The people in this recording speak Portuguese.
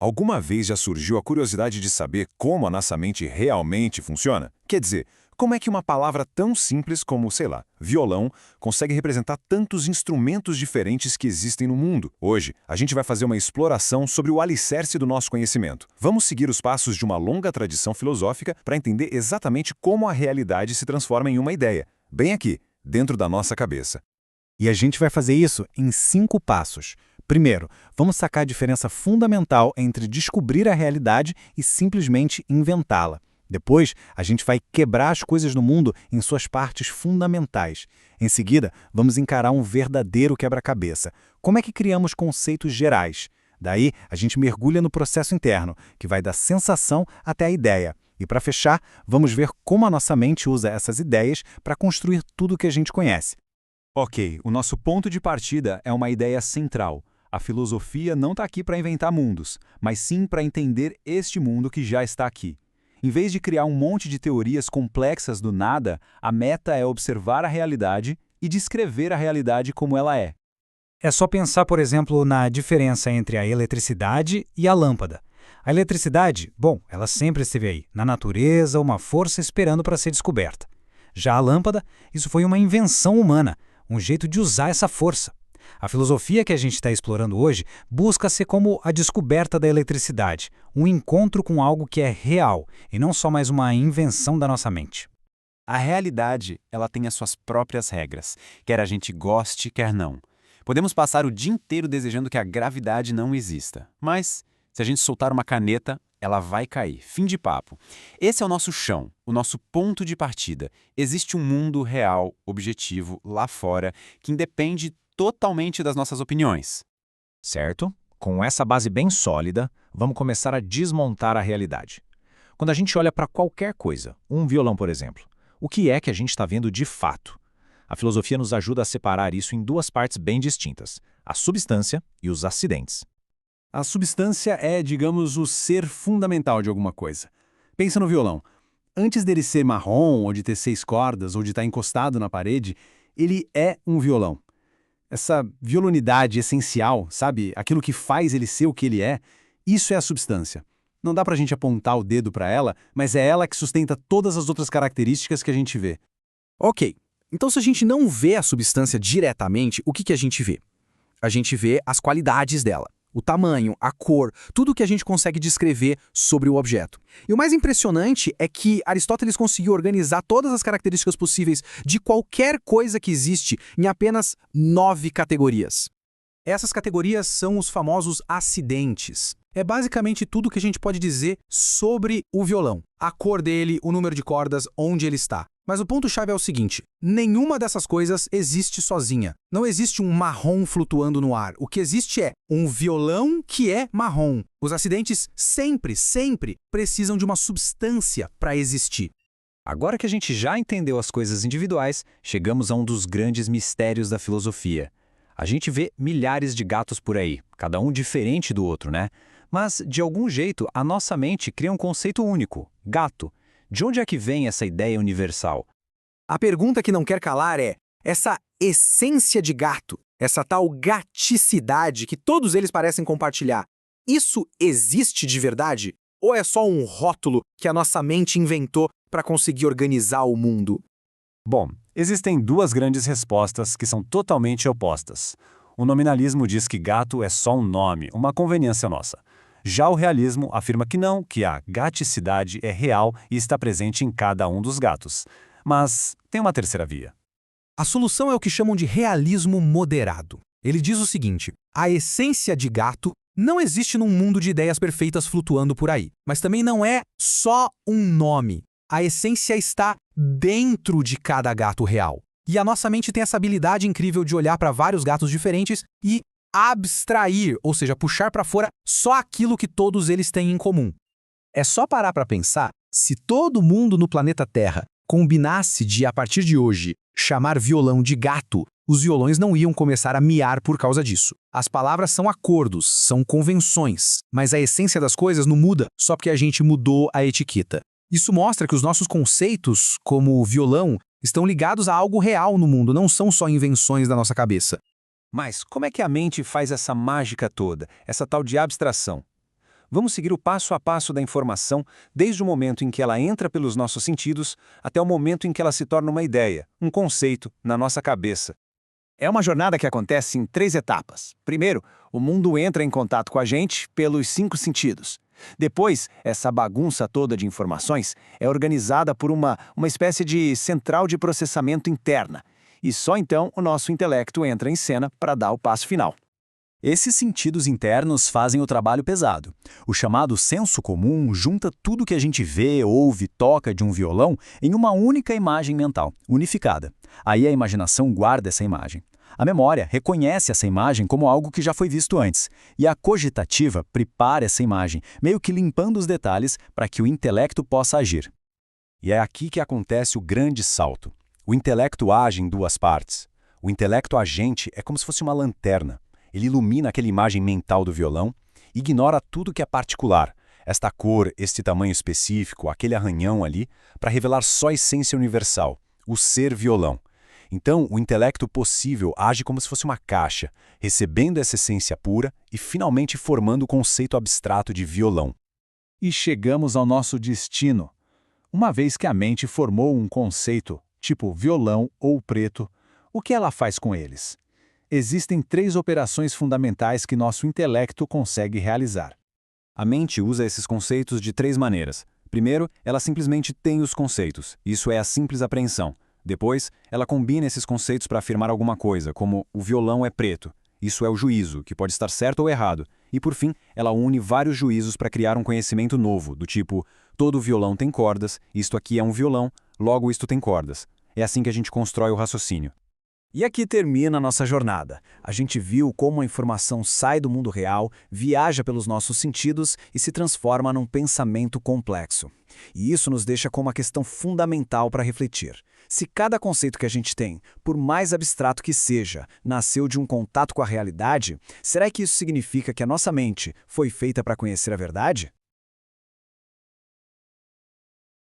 Alguma vez já surgiu a curiosidade de saber como a nossa mente realmente funciona? Quer dizer, como é que uma palavra tão simples como, sei lá, violão, consegue representar tantos instrumentos diferentes que existem no mundo? Hoje, a gente vai fazer uma exploração sobre o alicerce do nosso conhecimento. Vamos seguir os passos de uma longa tradição filosófica para entender exatamente como a realidade se transforma em uma ideia, bem aqui, dentro da nossa cabeça. E a gente vai fazer isso em 5 passos. Primeiro, vamos sacar a diferença fundamental entre descobrir a realidade e simplesmente inventá-la. Depois, a gente vai quebrar as coisas no mundo em suas partes fundamentais. Em seguida, vamos encarar um verdadeiro quebra-cabeça. Como é que criamos conceitos gerais? Daí, a gente mergulha no processo interno, que vai da sensação até a ideia. E para fechar, vamos ver como a nossa mente usa essas ideias para construir tudo o que a gente conhece. Ok, o nosso ponto de partida é uma ideia central. A filosofia não está aqui para inventar mundos, mas sim para entender este mundo que já está aqui. Em vez de criar um monte de teorias complexas do nada, a meta é observar a realidade e descrever a realidade como ela é. É só pensar, por exemplo, na diferença entre a eletricidade e a lâmpada. A eletricidade, bom, ela sempre esteve aí, na natureza, uma força esperando para ser descoberta. Já a lâmpada, isso foi uma invenção humana, um jeito de usar essa força. A filosofia que a gente está explorando hoje busca ser como a descoberta da eletricidade, um encontro com algo que é real e não só mais uma invenção da nossa mente. A realidade, ela tem as suas próprias regras, quer a gente goste, quer não. Podemos passar o dia inteiro desejando que a gravidade não exista, mas se a gente soltar uma caneta, ela vai cair. Fim de papo. Esse é o nosso chão, o nosso ponto de partida. Existe um mundo real, objetivo, lá fora, que independe totalmente das nossas opiniões. Certo? Com essa base bem sólida, vamos começar a desmontar a realidade. Quando a gente olha para qualquer coisa, um violão, por exemplo, o que é que a gente está vendo de fato? A filosofia nos ajuda a separar isso em 2 partes bem distintas, a substância e os acidentes. A substância é, digamos, o ser fundamental de alguma coisa. Pensa no violão. Antes dele ser marrom, ou de ter 6 cordas, ou de estar encostado na parede, ele é um violão. Essa violonidade essencial, sabe? Aquilo que faz ele ser o que ele é, isso é a substância. Não dá pra gente apontar o dedo pra ela, mas é ela que sustenta todas as outras características que a gente vê. Ok, então se a gente não vê a substância diretamente, o que a gente vê? A gente vê as qualidades dela. O tamanho, a cor, tudo que a gente consegue descrever sobre o objeto. E o mais impressionante é que Aristóteles conseguiu organizar todas as características possíveis de qualquer coisa que existe em apenas 9 categorias. Essas categorias são os famosos acidentes. É basicamente tudo que a gente pode dizer sobre o violão. A cor dele, o número de cordas, onde ele está. Mas o ponto-chave é o seguinte: nenhuma dessas coisas existe sozinha. Não existe um marrom flutuando no ar. O que existe é um violão que é marrom. Os acidentes sempre precisam de uma substância para existir. Agora que a gente já entendeu as coisas individuais, chegamos a um dos grandes mistérios da filosofia. A gente vê milhares de gatos por aí, cada um diferente do outro, né? Mas, de algum jeito, a nossa mente cria um conceito único: gato. De onde é que vem essa ideia universal? A pergunta que não quer calar é: essa essência de gato, essa tal gaticidade que todos eles parecem compartilhar, isso existe de verdade? Ou é só um rótulo que a nossa mente inventou para conseguir organizar o mundo? Bom, existem 2 grandes respostas que são totalmente opostas. O nominalismo diz que gato é só um nome, uma conveniência nossa. Já o realismo afirma que não, que a gaticidade é real e está presente em cada um dos gatos. Mas tem uma terceira via. A solução é o que chamam de realismo moderado. Ele diz o seguinte: a essência de gato não existe num mundo de ideias perfeitas flutuando por aí, mas também não é só um nome. A essência está dentro de cada gato real. E a nossa mente tem essa habilidade incrível de olhar para vários gatos diferentes e abstrair, ou seja, puxar para fora só aquilo que todos eles têm em comum. É só parar para pensar, se todo mundo no planeta Terra combinasse de, a partir de hoje, chamar violão de gato, os violões não iam começar a miar por causa disso. As palavras são acordos, são convenções, mas a essência das coisas não muda só porque a gente mudou a etiqueta. Isso mostra que os nossos conceitos, como o violão, estão ligados a algo real no mundo, não são só invenções da nossa cabeça. Mas como é que a mente faz essa mágica toda, essa tal de abstração? Vamos seguir o passo a passo da informação, desde o momento em que ela entra pelos nossos sentidos até o momento em que ela se torna uma ideia, um conceito, na nossa cabeça. É uma jornada que acontece em 3 etapas. Primeiro, o mundo entra em contato com a gente pelos 5 sentidos. Depois, essa bagunça toda de informações é organizada por uma espécie de central de processamento interna. E só então o nosso intelecto entra em cena para dar o passo final. Esses sentidos internos fazem o trabalho pesado. O chamado senso comum junta tudo que a gente vê, ouve, toca de um violão em uma única imagem mental, unificada. Aí a imaginação guarda essa imagem. A memória reconhece essa imagem como algo que já foi visto antes, e a cogitativa prepara essa imagem, meio que limpando os detalhes para que o intelecto possa agir. E é aqui que acontece o grande salto. O intelecto age em 2 partes. O intelecto agente é como se fosse uma lanterna. Ele ilumina aquela imagem mental do violão, ignora tudo que é particular, esta cor, este tamanho específico, aquele arranhão ali, para revelar só a essência universal, o ser violão. Então, o intelecto possível age como se fosse uma caixa, recebendo essa essência pura e finalmente formando o conceito abstrato de violão. E chegamos ao nosso destino. Uma vez que a mente formou um conceito, tipo violão ou preto, o que ela faz com eles? Existem 3 operações fundamentais que nosso intelecto consegue realizar. A mente usa esses conceitos de 3 maneiras. Primeiro, ela simplesmente tem os conceitos. Isso é a simples apreensão. Depois, ela combina esses conceitos para afirmar alguma coisa, como o violão é preto. Isso é o juízo, que pode estar certo ou errado. E por fim, ela une vários juízos para criar um conhecimento novo, do tipo, todo violão tem cordas, isto aqui é um violão, logo isto tem cordas. É assim que a gente constrói o raciocínio. E aqui termina a nossa jornada. A gente viu como a informação sai do mundo real, viaja pelos nossos sentidos e se transforma num pensamento complexo. E isso nos deixa com uma questão fundamental para refletir. Se cada conceito que a gente tem, por mais abstrato que seja, nasceu de um contato com a realidade, será que isso significa que a nossa mente foi feita para conhecer a verdade?